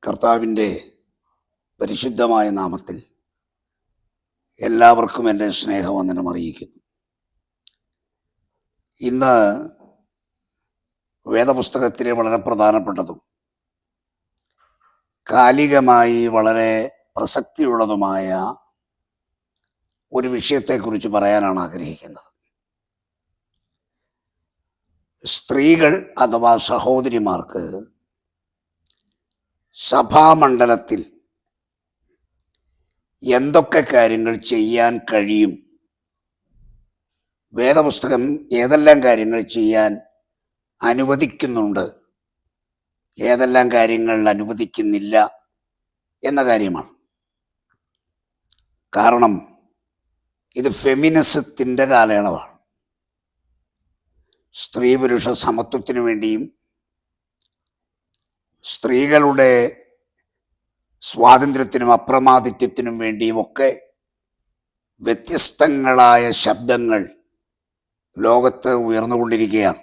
കർത്താവിൻ്റെ പരിശുദ്ധമായ നാമത്തിൽ എല്ലാവർക്കും എൻ്റെ സ്നേഹവന്ദനം അറിയിക്കുന്നു. ഇന്ന് വേദപുസ്തകത്തിലെ വളരെ പ്രധാനപ്പെട്ടതും കാലികമായി വളരെ പ്രസക്തിയുള്ളതുമായ ഒരു വിഷയത്തെക്കുറിച്ച് പറയാനാണ് ആഗ്രഹിക്കുന്നത്. സ്ത്രീകൾ അഥവാ സഹോദരിമാർക്ക് സഭാമണ്ഡലത്തിൽ എന്തൊക്കെ കാര്യങ്ങൾ ചെയ്യാൻ കഴിയും, വേദപുസ്തകം ഏതെല്ലാം കാര്യങ്ങൾ ചെയ്യാൻ അനുവദിക്കുന്നുണ്ട്, ഏതെല്ലാം കാര്യങ്ങൾ അനുവദിക്കുന്നില്ല എന്ന കാര്യമാണ്. കാരണം ഇത് ഫെമിനിസത്തിൻ്റെ കാലയളവാണ്. സ്ത്രീ പുരുഷ സമത്വത്തിനു വേണ്ടിയും സ്ത്രീകളുടെ സ്വാതന്ത്ര്യത്തിനും അപ്രമാദിത്വത്തിനും വേണ്ടിയുമൊക്കെ വ്യത്യസ്തങ്ങളായ ശബ്ദങ്ങൾ ലോകത്ത് ഉയർന്നുകൊണ്ടിരിക്കുകയാണ്.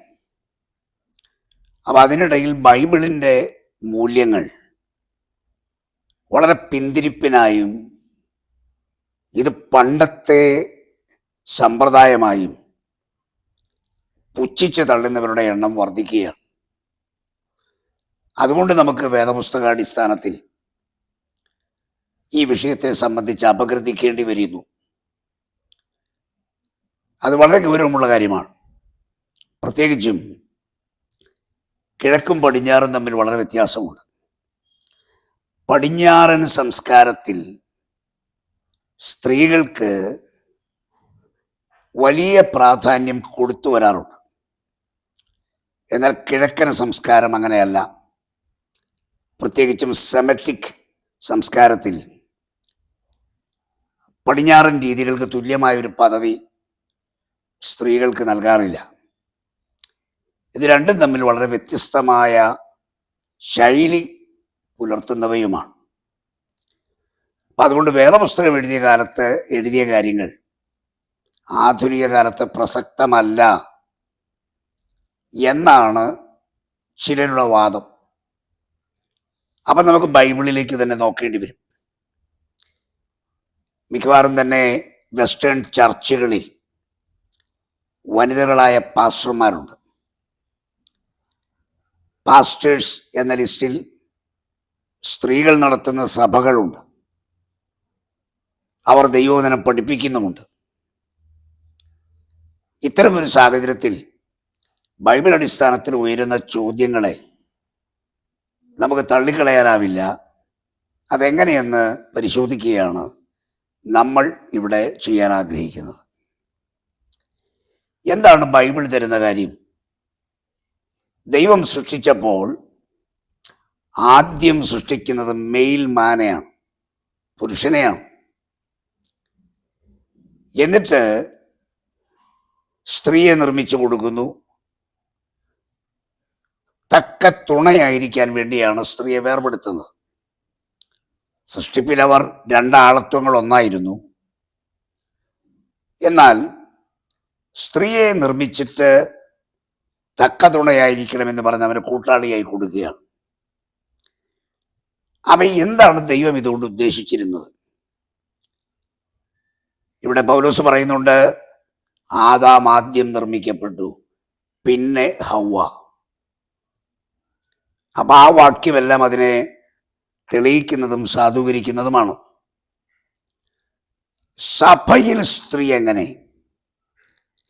അപ്പം അതിനിടയിൽ ബൈബിളിൻ്റെ മൂല്യങ്ങൾ വളരെ പിന്തിരിപ്പിനായും ഇത് പണ്ടത്തെ സമ്പ്രദായമായും പുച്ഛിച്ച് തള്ളുന്നവരുടെ എണ്ണം വർദ്ധിക്കുകയാണ്. അതുകൊണ്ട് നമുക്ക് വേദപുസ്തകാടിസ്ഥാനത്തിൽ ഈ വിഷയത്തെ സംബന്ധിച്ച് അപഗ്രഥിക്കേണ്ടി വരുന്നു. അത് വളരെ ഗൗരവമുള്ള കാര്യമാണ്. പ്രത്യേകിച്ചും കിഴക്കും പടിഞ്ഞാറും തമ്മിൽ വളരെ വ്യത്യാസമുണ്ട്. പടിഞ്ഞാറൻ സംസ്കാരത്തിൽ സ്ത്രീകൾക്ക് വലിയ പ്രാധാന്യം കൊടുത്തു വരാറുണ്ട്. എന്നാൽ കിഴക്കൻ സംസ്കാരം അങ്ങനെയല്ല. പ്രത്യേകിച്ചും സെമറ്റിക് സംസ്കാരത്തിൽ പടിഞ്ഞാറൻ രീതികൾക്ക് തുല്യമായൊരു പദവി സ്ത്രീകൾക്ക് നൽകാറില്ല. ഇത് രണ്ടും തമ്മിൽ വളരെ വ്യത്യസ്തമായ ശൈലി പുലർത്തുന്നവയുമാണ്. അപ്പം അതുകൊണ്ട് വേദപുസ്തകം എഴുതിയ കാര്യങ്ങൾ ആധുനിക കാലത്ത് പ്രസക്തമല്ല എന്നാണ് ചിലരുടെ വാദം. അപ്പം നമുക്ക് ബൈബിളിലേക്ക് തന്നെ നോക്കേണ്ടി വരും. മിക്കവാറും തന്നെ വെസ്റ്റേൺ ചർച്ചുകളിൽ വനിതകളായ പാസ്റ്റർമാരുണ്ട്. പാസ്റ്റേഴ്സ് എന്ന ലിസ്റ്റിൽ സ്ത്രീകൾ നടത്തുന്ന സഭകളുണ്ട്. അവർ ദൈവവചനം പഠിപ്പിക്കുന്നുമുണ്ട്. ഇത്തരമൊരു സാഹചര്യത്തിൽ ബൈബിൾ അടിസ്ഥാനത്തിൽ ഉയരുന്ന ചോദ്യങ്ങളെ നമുക്ക് തള്ളിക്കളയാനാവില്ല. അതെങ്ങനെയെന്ന് പരിശോധിക്കുകയാണ് നമ്മൾ ഇവിടെ ചെയ്യാൻ ആഗ്രഹിക്കുന്നത്. എന്താണ് ബൈബിൾ തരുന്ന കാര്യം? ദൈവം സൃഷ്ടിച്ചപ്പോൾ ആദ്യം സൃഷ്ടിക്കുന്നത് മെയിൽ മാനെയാണ്, പുരുഷനെയാണ്. എന്നിട്ട് സ്ത്രീയെ നിർമ്മിച്ചു കൊടുക്കുന്നു. തക്ക തുണയായിരിക്കാൻ വേണ്ടിയാണ് സ്ത്രീയെ വേർപെടുത്തുന്നത്. സൃഷ്ടിപ്പിൽ അവർ രണ്ടാളത്വങ്ങൾ ഒന്നായിരുന്നു. എന്നാൽ സ്ത്രീയെ നിർമ്മിച്ചിട്ട് തക്ക തുണയായിരിക്കണമെന്ന് പറഞ്ഞ് അവന് കൂട്ടാളിയായി കൊടുക്കുകയാണ്. അവൻ എന്താണ് ദൈവം ഇതുകൊണ്ട് ഉദ്ദേശിച്ചിരുന്നത്? ഇവിടെ പൗലോസ് പറയുന്നുണ്ട്, ആദാം ആദ്യം നിർമ്മിക്കപ്പെട്ടു, പിന്നെ ഹവ്വ. അപ്പം ആ വാക്യമെല്ലാം അതിനെ തെളിയിക്കുന്നതും സാധൂകരിക്കുന്നതുമാണ്. സഭയിൽ സ്ത്രീ എങ്ങനെ,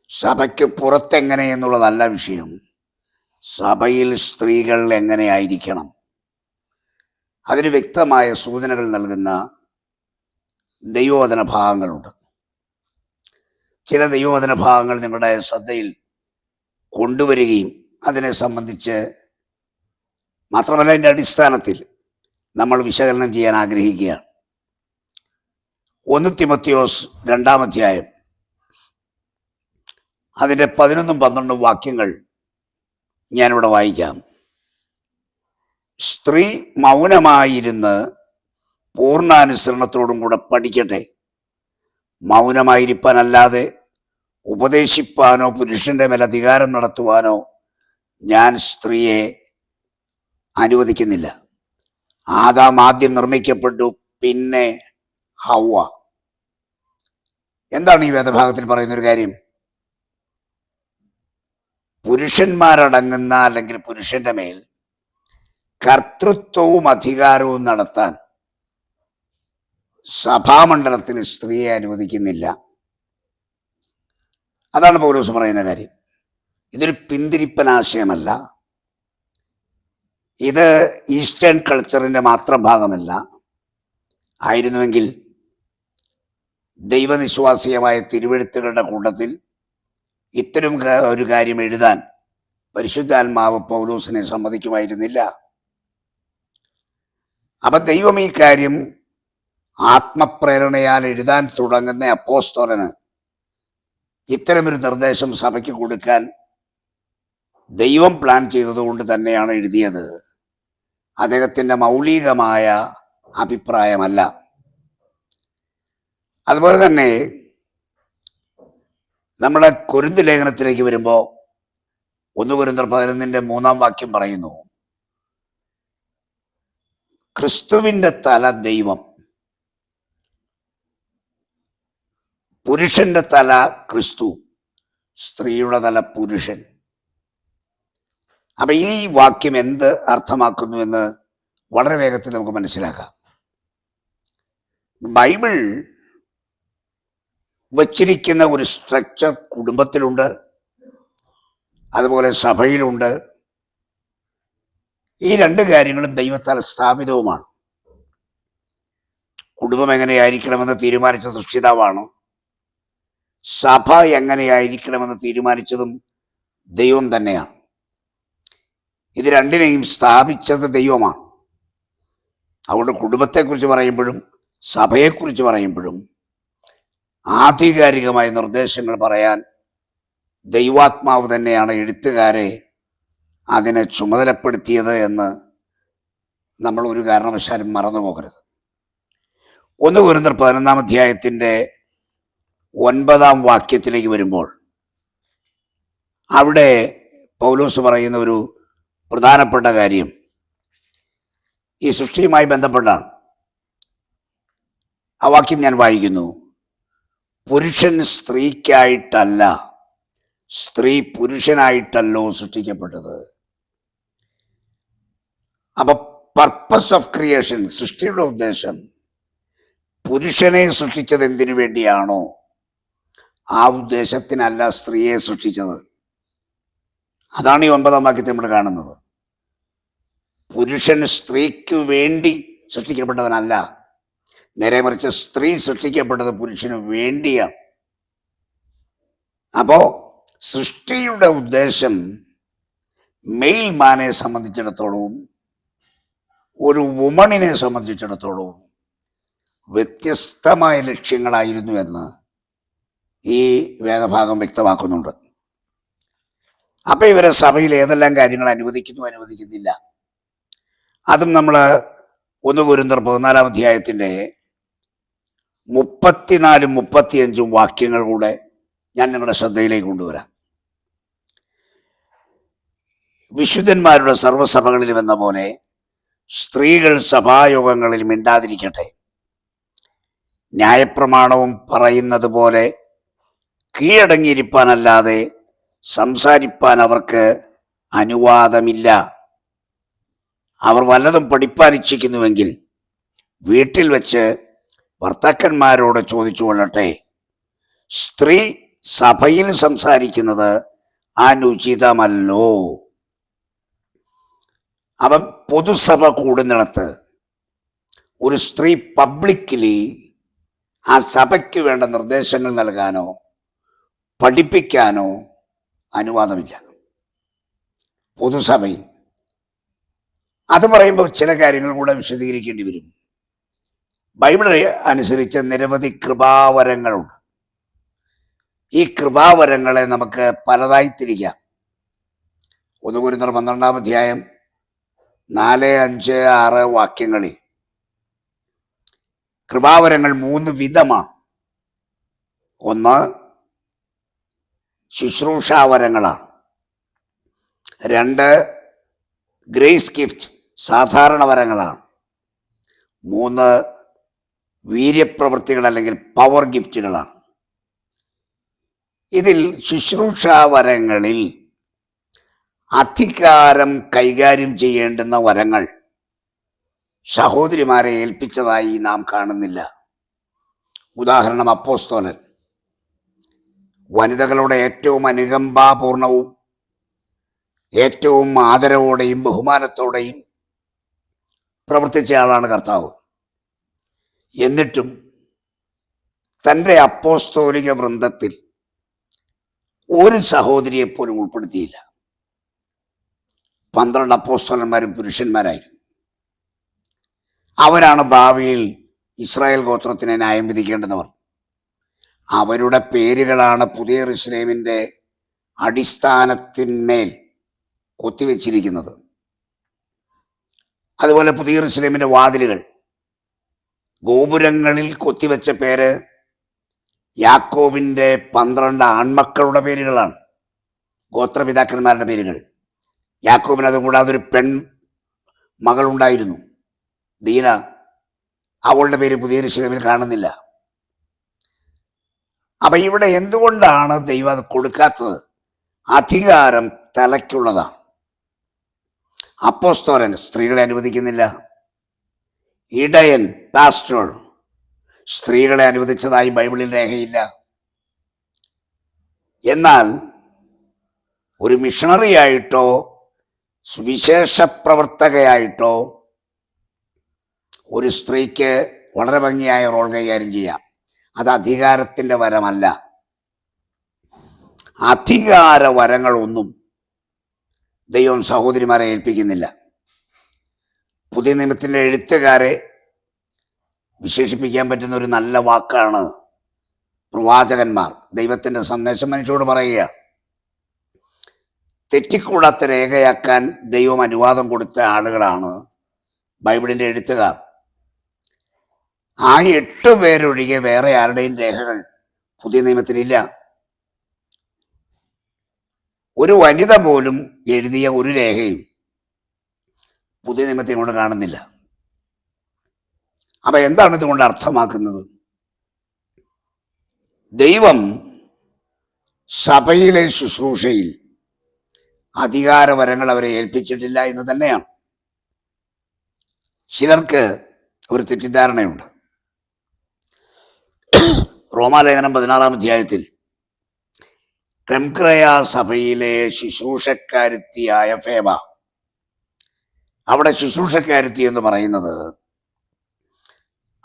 സഭയ്ക്ക് പുറത്തെങ്ങനെ എന്നുള്ളതല്ല വിഷയം. സഭയിൽ സ്ത്രീകൾ എങ്ങനെ ആയിരിക്കണം, അതിന് വ്യക്തമായ സൂചനകൾ നൽകുന്ന ദൈവവചന ഭാഗങ്ങളുണ്ട്. ചില ദൈവവചന ഭാഗങ്ങൾ നിങ്ങളുടെ ശ്രദ്ധയിൽ കൊണ്ടുവരികയും അതിനെ സംബന്ധിച്ച് മാത്രമല്ല അതിൻ്റെ അടിസ്ഥാനത്തിൽ നമ്മൾ വിശകലനം ചെയ്യാൻ ആഗ്രഹിക്കുകയാണ്. 1 തിമോത്തിയോസ് 2-ാം അധ്യായം അതിൻ്റെ 11-12 വാക്യങ്ങൾ ഞാനിവിടെ വായിക്കാം. സ്ത്രീ മൗനമായിരുന്ന് പൂർണ്ണാനുസരണത്തോടും കൂടെ പഠിക്കട്ടെ. മൗനമായിരിക്കാനല്ലാതെ ഉപദേശിപ്പാനോ പുരുഷന്റെ മേൽ അധികാരം നടത്തുവാനോ ഞാൻ സ്ത്രീയെ അനുവദിക്കുന്നില്ല. ആദാം ആദ്യം നിർമ്മിക്കപ്പെട്ടു, പിന്നെ ഹൗവ. എന്താണ് ഈ വേദഭാഗത്തിൽ പറയുന്നൊരു കാര്യം? പുരുഷന്മാരടങ്ങുന്ന അല്ലെങ്കിൽ പുരുഷന്റെ മേൽ കർത്തൃത്വവും അധികാരവും നടത്താൻ സഭാമണ്ഡലത്തിൽ സ്ത്രീയെ അനുവദിക്കുന്നില്ല. അതാണ് പൗലോസ് പറയുന്ന കാര്യം. ഇതൊരു പിന്തിരിപ്പൻ ആശയമല്ല. ഇത് ഈസ്റ്റേൺ കൾച്ചറിൻ്റെ മാത്രം ഭാഗമല്ല. ആയിരുന്നുവെങ്കിൽ ദൈവനിശ്വാസീയമായ തിരുവെഴുത്തുകളുടെ കൂട്ടത്തിൽ ഇത്തരം ഒരു കാര്യം എഴുതാൻ പരിശുദ്ധാത്മാവ് പൗലോസിനെ സമ്മതിക്കുമായിരുന്നില്ല. അപ്പം ദൈവം ഈ കാര്യം ആത്മപ്രേരണയാൽ എഴുതാൻ തുടങ്ങുന്ന അപ്പോസ്തലന് ഇത്തരമൊരു നിർദ്ദേശം സഭയ്ക്ക് കൊടുക്കാൻ ദൈവം പ്ലാൻ ചെയ്തതുകൊണ്ട് തന്നെയാണ് എഴുതിയത്. അദ്ദേഹത്തിൻ്റെ മൗലികമായ അഭിപ്രായമല്ല. അതുപോലെ തന്നെ നമ്മുടെ കൊരിന്ത് ലേഖനത്തിലേക്ക് വരുമ്പോൾ 1 കൊരിന്ത്യർ 11:3 വാക്യം പറയുന്നു, ക്രിസ്തുവിൻ്റെ തല ദൈവം, പുരുഷന്റെ തല ക്രിസ്തു, സ്ത്രീയുടെ തല പുരുഷൻ. അപ്പൊ ഈ വാക്യം എന്ത് അർത്ഥമാക്കുന്നു എന്ന് വളരെ വേഗത്തിൽ നമുക്ക് മനസ്സിലാക്കാം. ബൈബിൾ വച്ചിരിക്കുന്ന ഒരു സ്ട്രക്ചർ കുടുംബത്തിലുണ്ട്, അതുപോലെ സഭയിലുണ്ട്. ഈ 2 കാര്യങ്ങളും ദൈവത്താൽ സ്ഥാപിതവുമാണ്. കുടുംബം എങ്ങനെയായിരിക്കണമെന്ന് തീരുമാനിച്ച സൃഷ്ടിതാവാണ്. സഭ എങ്ങനെയായിരിക്കണമെന്ന് തീരുമാനിച്ചതും ദൈവം തന്നെയാണ്. ഇത് രണ്ടിനെയും സ്ഥാപിച്ചത് ദൈവമാണ്. അതുകൊണ്ട് കുടുംബത്തെക്കുറിച്ച് പറയുമ്പോഴും സഭയെക്കുറിച്ച് പറയുമ്പോഴും ആധികാരികമായ നിർദ്ദേശങ്ങൾ പറയാൻ ദൈവാത്മാവ് തന്നെയാണ് എഴുത്തുകാരെ അതിനെ ചുമതലപ്പെടുത്തിയത് എന്ന് നമ്മൾ ഒരു കാരണവശാലും മറന്നു പോകരുത്. 1 കൊരിന്ത്യർ 11 അധ്യായത്തിൻ്റെ 9 വാക്യത്തിലേക്ക് വരുമ്പോൾ അവിടെ പൗലോസ് പറയുന്ന ഒരു പ്രധാനപ്പെട്ട കാര്യം ഈ സൃഷ്ടിയുമായി ബന്ധപ്പെട്ടാണ്. ആ വാക്യം ഞാൻ വായിക്കുന്നു. പുരുഷൻ സ്ത്രീക്കായിട്ടല്ല, സ്ത്രീ പുരുഷനായിട്ടല്ലോ സൃഷ്ടിക്കപ്പെട്ടത്. അപ്പൊ പർപ്പസ് ഓഫ് ക്രിയേഷൻ, സൃഷ്ടിയുടെ ഉദ്ദേശം, പുരുഷനെ സൃഷ്ടിച്ചത് എന്തിനു വേണ്ടിയാണോ ആ ഉദ്ദേശത്തിനല്ല സ്ത്രീയെ സൃഷ്ടിച്ചത്. അതാണ് ഈ 9 വാക്യത്തിൽ നമ്മൾ കാണുന്നത്. പുരുഷൻ സ്ത്രീക്ക് വേണ്ടി സൃഷ്ടിക്കപ്പെട്ടവനല്ല, നേരെ മറിച്ച് സ്ത്രീ സൃഷ്ടിക്കപ്പെട്ടത് പുരുഷന് വേണ്ടിയാണ്. അപ്പോ സൃഷ്ടിയുടെ ഉദ്ദേശം മെയിൽ മാനെ സംബന്ധിച്ചിടത്തോളവും ഒരു വുമണിനെ സംബന്ധിച്ചിടത്തോളവും വ്യത്യസ്തമായ ലക്ഷ്യങ്ങളായിരുന്നു എന്ന് ഈ വേദഭാഗം വ്യക്തമാക്കുന്നുണ്ട്. അപ്പൊ ഇവരെ സഭയിൽ ഏതെല്ലാം കാര്യങ്ങൾ അനുവദിക്കുന്നില്ല, അതും നമ്മൾ 1 കൊരിന്ത്യർ 14 അധ്യായത്തിൻ്റെ 34, 35 വാക്യങ്ങൾ കൂടെ ഞാൻ നിങ്ങളുടെ ശ്രദ്ധയിലേക്ക് കൊണ്ടുവരാം. വിശുദ്ധന്മാരുടെ സർവ്വസഭകളിലും എന്ന പോലെ സ്ത്രീകൾ സഭായോഗങ്ങളിൽ മിണ്ടാതിരിക്കട്ടെ. ന്യായപ്രമാണവും പറയുന്നത് പോലെ കീഴടങ്ങിയിരിപ്പാനല്ലാതെ സംസാരിപ്പാൻ അവർക്ക് അനുവാദമില്ല. അവർ വല്ലതും പഠിപ്പാൻ ഇച്ഛിക്കുന്നുവെങ്കിൽ വീട്ടിൽ വെച്ച് ഭർത്താക്കന്മാരോട് ചോദിച്ചു കൊള്ളട്ടെ. സ്ത്രീ സഭയിൽ സംസാരിക്കുന്നത് അനുചിതമല്ലോ. അവൻ പൊതുസഭ കൂടുന്നിടത്ത് ഒരു സ്ത്രീ പബ്ലിക്കലി ആ സഭയ്ക്ക് വേണ്ട നിർദ്ദേശങ്ങൾ നൽകാനോ പഠിപ്പിക്കാനോ അനുവാദമില്ല, പൊതുസഭയിൽ. അത് പറയുമ്പോൾ ചില കാര്യങ്ങൾ കൂടെ വിശദീകരിക്കേണ്ടി വരും. ബൈബിൾ അനുസരിച്ച് നിരവധി കൃപാവരങ്ങളുണ്ട്. ഈ കൃപാവരങ്ങളെ നമുക്ക് പലതായി തിരിക്കാം. 1 കൊരിന്ത്യർ 12 അധ്യായം 4, 5, 6 വാക്യങ്ങളിൽ കൃപാവരങ്ങൾ 3 വിധമാണ്. ഒന്ന് ശുശ്രൂഷാവരങ്ങളാണ്. 2 ഗ്രേസ് ഗിഫ്റ്റ്, സാധാരണ വരങ്ങളാണ്. 3 വീര്യപ്രവൃത്തികൾ അല്ലെങ്കിൽ പവർ ഗിഫ്റ്റുകളാണ്. ഇതിൽ ശുശ്രൂഷാവരങ്ങളിൽ അധികാരം കൈകാര്യം ചെയ്യേണ്ടുന്ന വരങ്ങൾ സഹോദരിമാരെ ഏൽപ്പിച്ചതായി നാം കാണുന്നില്ല. ഉദാഹരണം, അപ്പോസ്തലൻ വനിതകളുടെ ഏറ്റവും അനുകമ്പാപൂർണവും ഏറ്റവും ആദരവോടെയും ബഹുമാനത്തോടെയും പ്രവർത്തിച്ച ആളാണ് കർത്താവ്. എന്നിട്ടും തൻ്റെ അപ്പോസ്തോലിക വൃന്ദത്തിൽ ഒരു സഹോദരിയെപ്പോലും ഉൾപ്പെടുത്തിയില്ല. 12 അപ്പോസ്തലന്മാരും പുരുഷന്മാരായിരുന്നു. അവരാണ് ഭാവിയിൽ ഇസ്രായേൽ ഗോത്രത്തിനെ ന്യായം വിധിക്കേണ്ടുന്നവർ. അവരുടെ പേരുകളാണ് പുതിയ യെരൂശലേമിൻ്റെ അടിസ്ഥാനത്തിന്മേൽ കൊത്തിവെച്ചിരിക്കുന്നത്. അതുപോലെ പുതിയ യെരൂശലേമിൻ്റെ വാതിലുകൾ, ഗോപുരങ്ങളിൽ കൊത്തിവെച്ച പേര് യാക്കോബിൻ്റെ 12 ആൺമക്കളുടെ പേരുകളാണ്, ഗോത്രപിതാക്കന്മാരുടെ പേരുകൾ. യാക്കോബിന് അതുകൂടാതെ ഒരു മകളുണ്ടായിരുന്നു, ദീന. അവളുടെ പേര് പുതിയ യെരൂശലേമിൽ കാണുന്നില്ല. അപ്പം ഇവിടെ എന്തുകൊണ്ടാണ് ദൈവം അത് കൊടുക്കാത്തത്? അധികാരം തലയ്ക്കുള്ളതാണ്. അപ്പോസ്തലൻ സ്ത്രീകളെ അനുവദിക്കുന്നില്ല. ഇടയൻ, പാസ്റ്റർ, സ്ത്രീകളെ അനുവദിച്ചതായി ബൈബിളിൽ രേഖയില്ല. എന്നാൽ ഒരു മിഷണറി ആയിട്ടോ സുവിശേഷ പ്രവർത്തകയായിട്ടോ ഒരു സ്ത്രീക്ക് വളരെ ഭംഗിയായ റോൾ കൈകാര്യം ചെയ്യാം. അത് അധികാരത്തിൻ്റെ വരമല്ല. അധികാര വരങ്ങളൊന്നും ദൈവം സഹോദരിമാരെ ഏൽപ്പിക്കുന്നില്ല. പുതിയ നിയമത്തിൻ്റെ എഴുത്തുകാരെ വിശേഷിപ്പിക്കാൻ പറ്റുന്ന ഒരു നല്ല വാക്കാണ് പ്രവാചകന്മാർ. ദൈവത്തിൻ്റെ സന്ദേശം മനുഷ്യരോട് പറയുകയാണ്. തെറ്റിക്കൂടാത്ത രേഖയാക്കാൻ ദൈവം അനുവാദം കൊടുത്ത ആളുകളാണ് ബൈബിളിൻ്റെ എഴുത്തുകാർ. ആ 8 പേരൊഴികെ വേറെ ആരുടെയും രേഖകൾ പുതിയ നിയമത്തിലില്ല. ഒരു വനിത പോലും എഴുതിയ ഒരു രേഖയും പുതിയ നിയമത്തെ കൊണ്ട് കാണുന്നില്ല. അപ്പം എന്താണ് ഇതുകൊണ്ട് അർത്ഥമാക്കുന്നത്? ദൈവം സഭയിലെ ശുശ്രൂഷയിൽ അധികാരവരങ്ങൾ അവരെ ഏൽപ്പിച്ചിട്ടില്ല എന്ന് തന്നെയാണ്. ചിലർക്ക് ഒരു തെറ്റിദ്ധാരണയുണ്ട്. റോമാലേഖനം 16-ാം അധ്യായത്തിൽ ക്രെംക്രയ സഭയിലെ ശുശ്രൂഷക്കാരുത്തിയായ ഫേബ, അവിടെ ശുശ്രൂഷക്കാരുത്തി എന്ന് പറയുന്നത്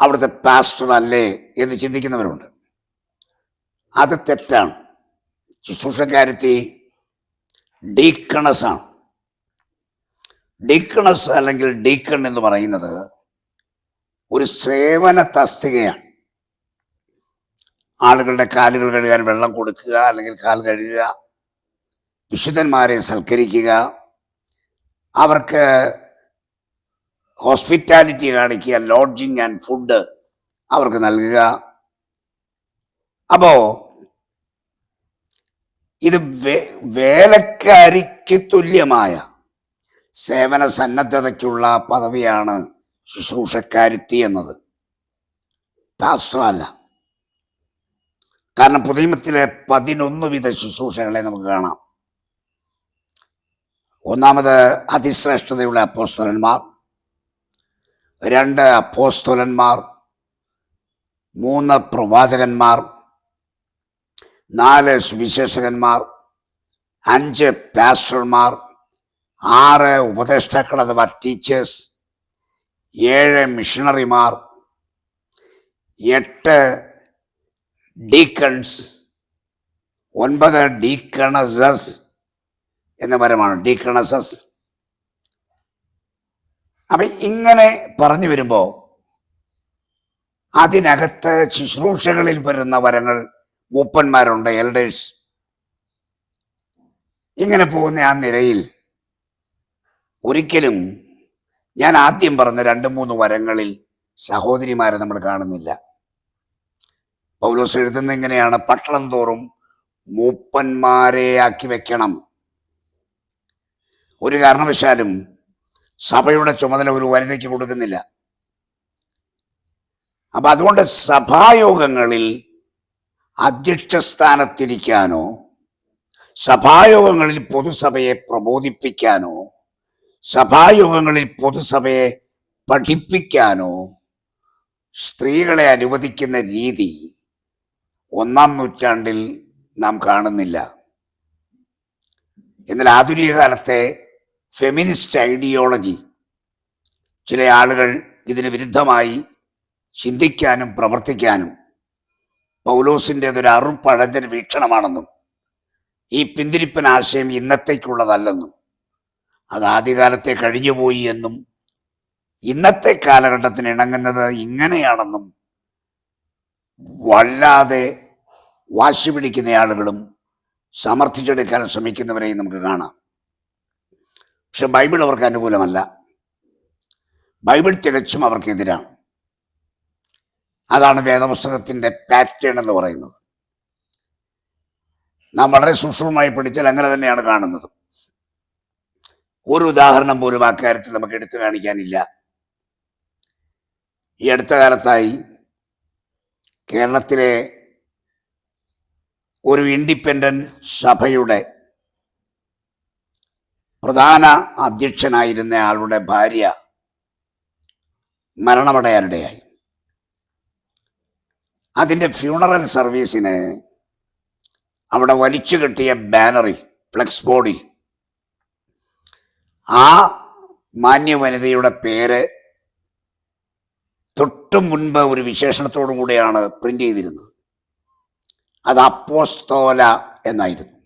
അവിടുത്തെ പാസ്റ്റർ അല്ലേ എന്ന് ചിന്തിക്കുന്നവരുണ്ട്. അത് തെറ്റാണ്. ശുശ്രൂഷക്കാരുത്തി ഡീക്കണസ് ആണ്. ഡീക്കണസ് അല്ലെങ്കിൽ ഡീക്കൺ എന്ന് പറയുന്നത് ഒരു സേവന തസ്തികയാണ്. ആളുകളുടെ കാലുകൾ കഴുകാൻ വെള്ളം കൊടുക്കുക, അല്ലെങ്കിൽ കാൽ കഴുകുക, വിശുദ്ധന്മാരെ സൽക്കരിക്കുക, അവർക്ക് ഹോസ്പിറ്റാലിറ്റി കാണിക്കുക, ലോഡ്ജിങ് ആൻഡ് ഫുഡ് അവർക്ക് നൽകുക. അപ്പോൾ ഇത് വേലക്കാരിക്ക് തുല്യമായ സേവന സന്നദ്ധതയ്ക്കുള്ള പദവിയാണ് ശുശ്രൂഷക്കാരുത്തി എന്നത്, പാസ്റ്റർ അല്ല. കാരണം പുതിയ നിയമത്തിലെ 11 വിധ ശുശ്രൂഷകളെ നമുക്ക് കാണാം. ഒന്നാമത് അതിശ്രേഷ്ഠതയുള്ള അപ്പോസ്തലന്മാർ, 2 അപ്പോസ്തലന്മാർ, 3 പ്രവാചകന്മാർ, 4 സുവിശേഷകന്മാർ, 5 പാസ്റ്റർമാർ, 6 ഉപദേഷ്ടാക്കൾ അഥവാ ടീച്ചേഴ്സ്, 7 മിഷണറിമാർ, 8 ഡീക്കൺസ്, 9 ഡീക്കണസസ് എന്ന പരമാണ് ഡീക്കണസസ്. അപ്പം ഇങ്ങനെ പറഞ്ഞു വരുമ്പോൾ അതിനകത്ത് ശുശ്രൂഷകളിൽ വരുന്ന വരങ്ങൾ മൂപ്പന്മാരുണ്ട്, എൽഡേഴ്സ്. ഇങ്ങനെ പോകുന്ന ആ നിരയിൽ ഒരിക്കലും ഞാൻ ആദ്യം പറഞ്ഞ 2-3 വരങ്ങളിൽ സഹോദരിമാരെ നമ്മൾ കാണുന്നില്ല. പൗലോസ് എഴുതുന്ന ഇങ്ങനെയാണ്: പട്ടണം തോറും മൂപ്പന്മാരെ ആക്കി വെക്കണം. ഒരു കാരണവശാലും സഭയുടെ ചുമതല ഒരു വനിതയ്ക്ക് കൊടുക്കുന്നില്ല. അപ്പൊ അതുകൊണ്ട് സഭായോഗങ്ങളിൽ അധ്യക്ഷ സ്ഥാനത്തിരിക്കാനോ സഭായോഗങ്ങളിൽ പൊതുസഭയെ പ്രബോധിപ്പിക്കാനോ സഭായോഗങ്ങളിൽ പൊതുസഭയെ പഠിപ്പിക്കാനോ സ്ത്രീകളെ അനുവദിക്കുന്ന രീതി 1-ാം നൂറ്റാണ്ടിൽ നാം കാണുന്നില്ല. എന്നാൽ ആധുനിക കാലത്തെ ഫെമിനിസ്റ്റ് ഐഡിയോളജി ചില ആളുകൾ ഇതിന് വിരുദ്ധമായി ചിന്തിക്കാനും പ്രവർത്തിക്കാനും പൗലോസിൻ്റെതൊരു അറുപഴഞ്ചൻ വീക്ഷണമാണെന്നും ഈ പിന്തിരിപ്പൻ ആശയം ഇന്നത്തേക്കുള്ളതല്ലെന്നും അത് ആദ്യകാലത്തെ കഴിഞ്ഞുപോയി എന്നും ഇന്നത്തെ കാലഘട്ടത്തിന് ഇണങ്ങുന്നത് ഇങ്ങനെയാണെന്നും വല്ലാതെ വാശി പിടിക്കുന്ന ആളുകളും സമർത്ഥിച്ചെടുക്കാൻ ശ്രമിക്കുന്നവരെയും നമുക്ക് കാണാം. പക്ഷെ ബൈബിൾ അവർക്ക് അനുകൂലമല്ല. ബൈബിൾ തികച്ചും അവർക്കെതിരാണ്. അതാണ് വേദപുസ്തകത്തിൻ്റെ പാറ്റേൺ എന്ന് പറയുന്നത്. നാം വളരെ സൂക്ഷ്മമായി പഠിച്ചാൽ അങ്ങനെ തന്നെയാണ് കാണുന്നത്. ഒരു ഉദാഹരണം പോലും ആ കാര്യത്തിൽ നമുക്ക് എടുത്തു കാണിക്കാനില്ല. ഈ അടുത്ത കാലത്തായി കേരളത്തിലെ ഒരു ഇൻഡിപെൻഡന്റ് സഭയുടെ പ്രധാന അധ്യക്ഷനായിരുന്ന ആളുടെ ഭാര്യ മരണമടയാനിടയായി. അതിൻ്റെ ഫ്യൂണറൽ സർവീസിന് അവിടെ വലിച്ചു കെട്ടിയ ബാനറിൽ, ഫ്ലെക്സ് ബോർഡിൽ ആ മാന്യ വനിതയുടെ പേര് തൊട്ടു മുൻപ് ഒരു വിശേഷണത്തോടു കൂടിയാണ് പ്രിന്റ് ചെയ്തിരുന്നത്. അത് അപ്പോസ്തോല എന്നായിരുന്നു.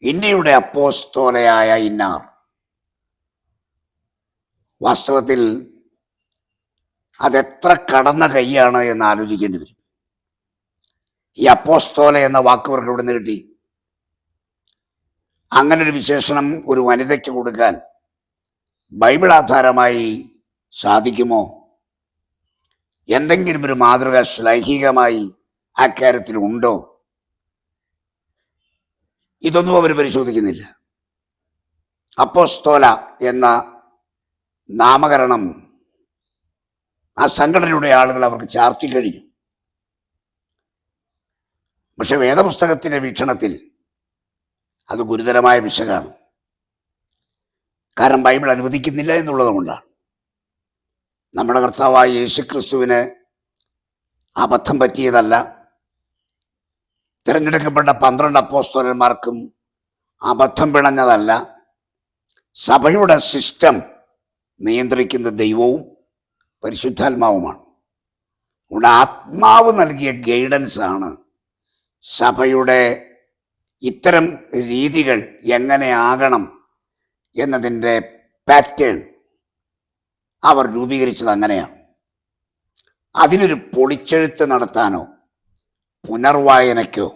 ഇന്ത്യയുടെ അപ്പോസ്തോലയായ ഇന്നാർ. വാസ്തവത്തിൽ അതെത്ര കടന്ന കൈയാണ് എന്ന് ആലോചിക്കേണ്ടി വരും. ഈ അപ്പോസ്തോല എന്ന വാക്കുവർക്ക് ഇവിടെ നിന്ന് കിട്ടി. അങ്ങനെ ഒരു വിശേഷണം ഒരു വനിതയ്ക്ക് കൊടുക്കാൻ ബൈബിൾ ആധാരമായി സാധിക്കുമോ? എന്തെങ്കിലും ഒരു മാതൃക ശ്ലൈഹികമായി അക്കാര്യത്തിൽ ഉണ്ടോ? ഇതൊന്നും അവർ പരിശോധിക്കുന്നില്ല. അപ്പോസ്തോല എന്ന നാമകരണം ആ സംഘടനയുടെ ആളുകൾ അവർക്ക് ചാർത്തി കഴിഞ്ഞു. പക്ഷെ വേദപുസ്തകത്തിൻ്റെ വീക്ഷണത്തിൽ അത് ഗുരുതരമായ പിശകാണ്. കാരണം ബൈബിൾ അനുവദിക്കുന്നില്ല എന്നുള്ളത് കൊണ്ടാണ്. നമ്മുടെ കർത്താവായ യേശുക്രിസ്തുവിന് അബദ്ധം പറ്റിയതല്ല. തിരഞ്ഞെടുക്കപ്പെട്ട 12 അപ്പോസ്തലന്മാർക്കും അബദ്ധം പിണഞ്ഞതല്ല. സഭയുടെ സിസ്റ്റം നിയന്ത്രിക്കുന്ന ദൈവവും പരിശുദ്ധാത്മാവുമാണ്. ഇവിടെ ആത്മാവ് നൽകിയ ഗൈഡൻസ് ആണ് സഭയുടെ ഇത്തരം രീതികൾ എങ്ങനെ ആകണം എന്നതിൻ്റെ പാറ്റേൺ അവർ രൂപീകരിച്ചത് അങ്ങനെയാണ്. അതിനൊരു പൊളിച്ചെഴുത്ത് നടത്താനോ പുനർവായനയ്ക്കോ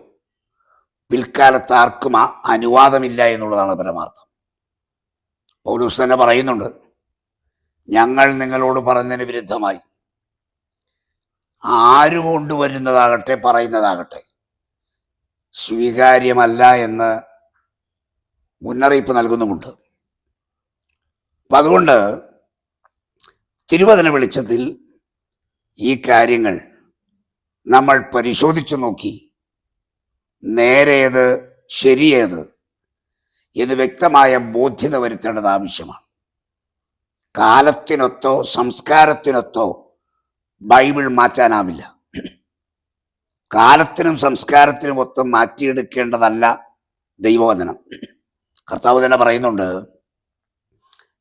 പിൽക്കാലത്ത് ആർക്കും അനുവാദമില്ല എന്നുള്ളതാണ് പരമാർത്ഥം. പൗലോസ് തന്നെ പറയുന്നുണ്ട്, ഞങ്ങൾ നിങ്ങളോട് പറഞ്ഞതിന് വിരുദ്ധമായി ആര് കൊണ്ടുവരുന്നതാകട്ടെ പറയുന്നതാകട്ടെ സ്വീകാര്യമല്ല എന്ന് മുന്നറിയിപ്പ് നൽകുന്നുമുണ്ട്. അപ്പം അതുകൊണ്ട് തിരുവചന വെളിച്ചത്തിൽ ഈ കാര്യങ്ങൾ നമ്മൾ പരിശോധിച്ചു നോക്കി നേരേത് ശരിയേത് എന്ന് വ്യക്തമായ ബോധ്യത വരുത്തേണ്ടത് ആവശ്യമാണ്. കാലത്തിനൊത്തോ സംസ്കാരത്തിനൊത്തോ ബൈബിൾ മാറ്റാനാവില്ല. കാലത്തിനും സംസ്കാരത്തിനും ഒത്ത് മാറ്റിയെടുക്കേണ്ടതല്ല ദൈവവചനം. കർത്താവ് തന്നെ പറയുന്നുണ്ട്,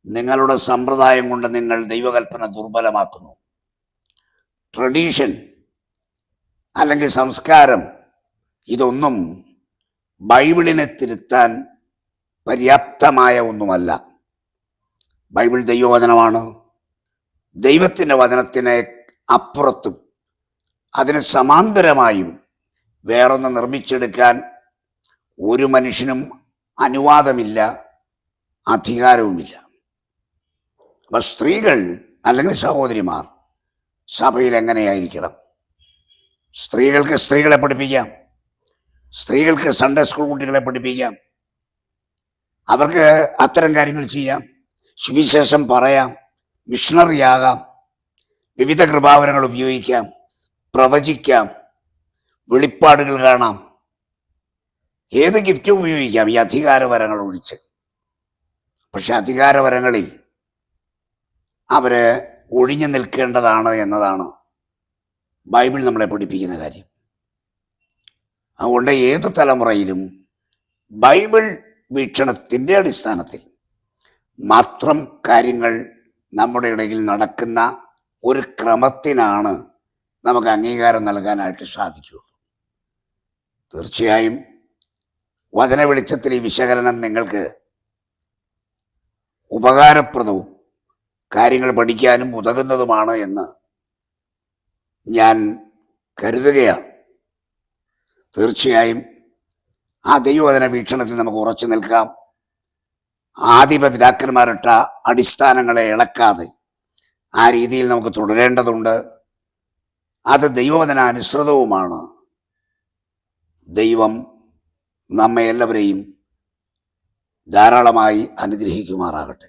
നിങ്ങളുടെ സമ്പ്രദായം കൊണ്ട് നിങ്ങൾ ദൈവകൽപ്പന ദുർബലമാക്കുന്നു. ട്രഡീഷൻ അല്ലെങ്കിൽ സംസ്കാരം ഇതൊന്നും ബൈബിളിനെ തിരുത്താൻ പര്യാപ്തമായ ഒന്നുമല്ല. ബൈബിൾ ദൈവവചനമാണ്. ദൈവത്തിൻ്റെ വചനത്തിന് അപ്പുറത്തും അതിന് സമാന്തരമായും വേറൊന്ന് നിർമ്മിച്ചെടുക്കാൻ ഒരു മനുഷ്യനും അനുവാദമില്ല, അധികാരവുമില്ല. അപ്പം സ്ത്രീകൾ അല്ലെങ്കിൽ സഹോദരിമാർ സഭയിൽ എങ്ങനെയായിരിക്കണം? സ്ത്രീകൾക്ക് സ്ത്രീകളെ പഠിപ്പിക്കാം, സ്ത്രീകൾക്ക് സൺഡേ സ്കൂൾ കുട്ടികളെ പഠിപ്പിക്കാം, അവർക്ക് അത്തരം കാര്യങ്ങൾ ചെയ്യാം, സുവിശേഷം പറയാം, മിഷണറിയാകാം. വിവിധ കൃപാവരങ്ങൾ ഉപയോഗിക്കാം, പ്രവചിക്കാം, വെളിപ്പാടുകൾ കാണാം, ഏത് ഗിഫ്റ്റും ഉപയോഗിക്കാം ഈ അധികാരവരങ്ങൾ ഒഴിച്ച്. പക്ഷെ അധികാരവരങ്ങളിൽ അവര് ഒഴിഞ്ഞു നിൽക്കേണ്ടതാണ് എന്നതാണ് ബൈബിൾ നമ്മളെ പഠിപ്പിക്കുന്ന കാര്യം. അതുകൊണ്ട് ഏതു തലമുറയിലും ബൈബിൾ വീക്ഷണത്തിൻ്റെ അടിസ്ഥാനത്തിൽ മാത്രം കാര്യങ്ങൾ നമ്മുടെ ഇടയിൽ നടക്കുന്ന ഒരു ക്രമത്തിനാണ് നമുക്ക് അംഗീകാരം നൽകാനായിട്ട് സാധിക്കുകയുള്ളൂ. തീർച്ചയായും വചന വെളിച്ചത്തിൽ ഈ വിശകലനം നിങ്ങൾക്ക് ഉപകാരപ്രദവും കാര്യങ്ങൾ പഠിക്കാനും ഉതകുന്നതുമാണ് എന്ന് ഞാൻ കരുതുകയാണ്. തീർച്ചയായും ആ ദൈവവചന വീക്ഷണത്തിൽ നമുക്ക് ഉറച്ചു നിൽക്കാം. ആദിമ പിതാക്കന്മാരിട്ട അടിസ്ഥാനങ്ങളെ ഇളക്കാതെ ആ രീതിയിൽ നമുക്ക് തുടരേണ്ടതുണ്ട്. അത് ദൈവവചന അനുസൃതവുമാണ്. ദൈവം നമ്മെ എല്ലാവരെയും ധാരാളമായി അനുഗ്രഹിക്കുമാറാകട്ടെ.